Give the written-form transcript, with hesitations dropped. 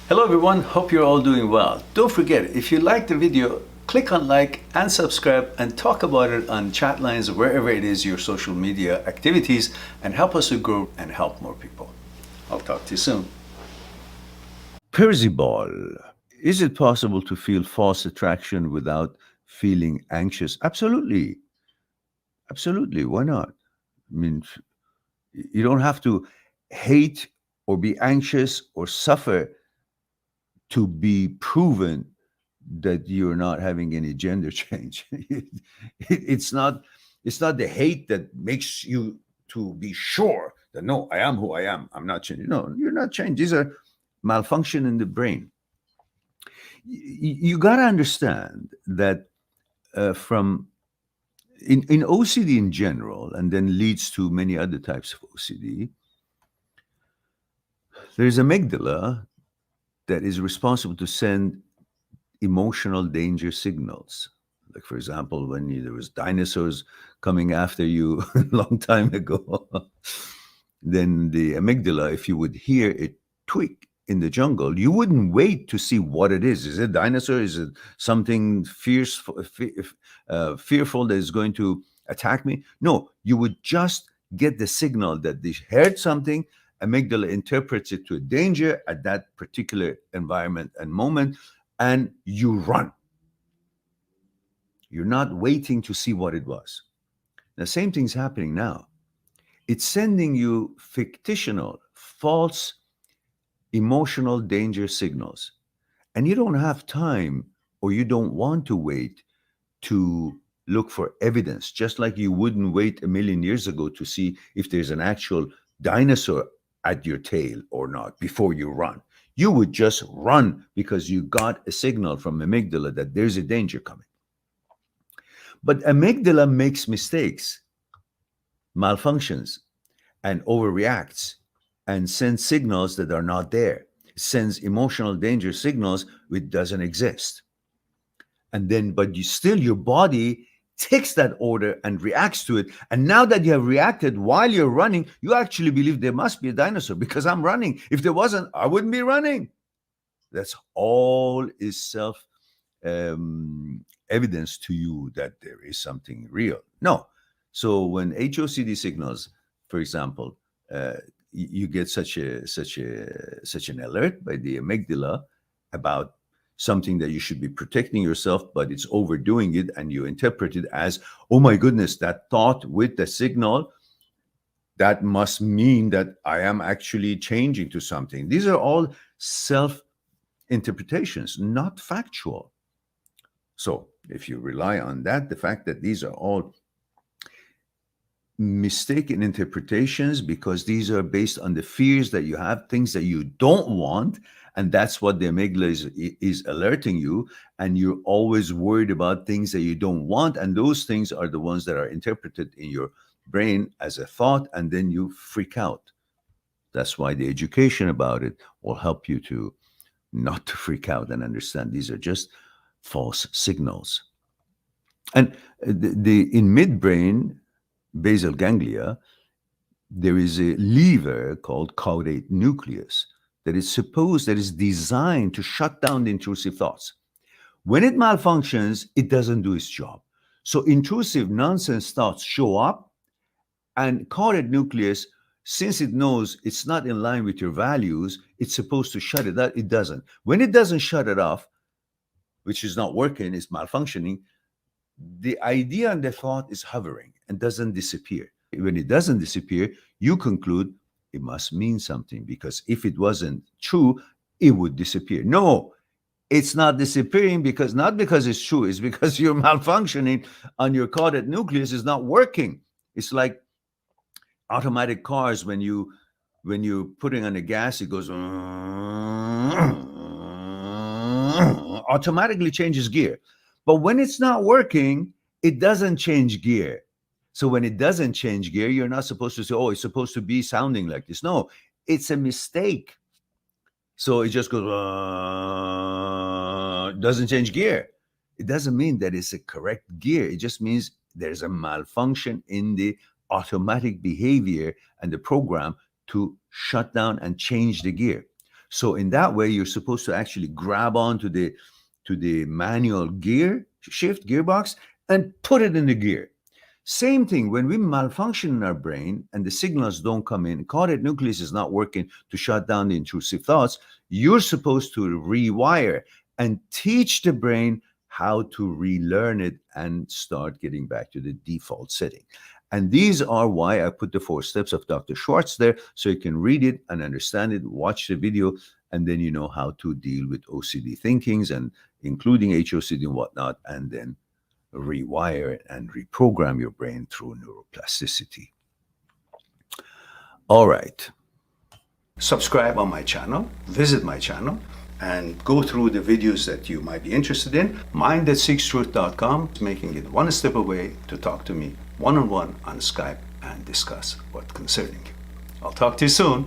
Hello everyone, hope you're all doing well. Don't forget, if you like the video, click on like and subscribe and talk about it on chat lines, wherever it is your social media activities, and help us to grow and help more people. I'll talk to you soon. Percival. Is it possible to feel false attraction without feeling anxious? Absolutely. Absolutely. Why not? I mean, you don't have to hate or be anxious or suffer to be proven that you're not having any gender change. It's not the hate that makes you to be sure that no, I am who I am. I'm not changing. No, you're not changing. These are malfunction in the brain. You got to understand that from in OCD in general, and then leads to many other types of OCD. There's amygdala that is responsible to send emotional danger signals. Like, for example, when there was dinosaurs coming after you a long time ago, then the amygdala, if you would hear it tweak in the jungle, you wouldn't wait to see what it is. Is it a dinosaur? Is it something fierce, fearful that is going to attack me? No, you would just get the signal that they heard something. Amygdala interprets it to a danger at that particular environment and moment, and you run. You're not waiting to see what it was. The same thing's happening now. It's sending you fictional, false, emotional danger signals. And you don't have time, or you don't want to wait to look for evidence, just like you wouldn't wait a million years ago to see if there's an actual dinosaur at your tail or not before you run. You would just run because you got a signal from amygdala that there's a danger coming. But amygdala makes mistakes, malfunctions, and overreacts and sends signals that are not there. It sends emotional danger signals which doesn't exist. And then, but you still, your body takes that order and reacts to it. And now that you have reacted while you're running, you actually believe there must be a dinosaur because I'm running. If there wasn't, I wouldn't be running. That's all is self evidence to you that there is something real. No. So when HOCD signals, for example, you get such an alert by the amygdala about something that you should be protecting yourself, but it's overdoing it, and you interpret it as, oh my goodness, that thought with the signal, that must mean that I am actually changing to something. These are all self interpretations, not factual. So if you rely on that, the fact that these are all mistaken interpretations because these are based on the fears that you have, things that you don't want, and that's what the amygdala is alerting you, and you're always worried about things that you don't want, and those things are the ones that are interpreted in your brain as a thought, and then you freak out. That's why the education about it will help you to not to freak out and understand these are just false signals. And in midbrain basal ganglia, there is a lever called caudate nucleus that is designed to shut down the intrusive thoughts. When it malfunctions, it doesn't do its job. So intrusive nonsense thoughts show up, and caudate nucleus, since it knows it's not in line with your values, it's supposed to shut it out. It doesn't. When it doesn't shut it off, which is not working, it's malfunctioning, the idea and the thought is hovering and doesn't disappear. When it doesn't disappear, you conclude it must mean something, because if it wasn't true, it would disappear. No, it's not disappearing not because it's true, it's because you're malfunctioning on your caudate nucleus is not working. It's like automatic cars. When you're putting on the gas, it goes automatically changes gear. But when it's not working, it doesn't change gear. So when it doesn't change gear, you're not supposed to say, oh, it's supposed to be sounding like this. No, it's a mistake. So it just goes, doesn't change gear. It doesn't mean that it's a correct gear. It just means there's a malfunction in the automatic behavior and the program to shut down and change the gear. So in that way, you're supposed to actually grab onto the manual gear shift gearbox and put it in the gear. Same thing when we malfunction in our brain and the signals don't come in, caudate nucleus is not working to shut down the intrusive thoughts. You're supposed to rewire and teach the brain how to relearn it and start getting back to the default setting. And these are why I put the 4 steps of Dr. Schwartz there, so you can read it and understand it, watch the video, and then you know how to deal with OCD thinkings and including HOCD and whatnot, and then rewire and reprogram your brain through neuroplasticity. All right. Subscribe on my channel, visit my channel, and go through the videos that you might be interested in. Mind@seekstruth.com is making it one step away to talk to me one-on-one on Skype and discuss what's concerning you. I'll talk to you soon.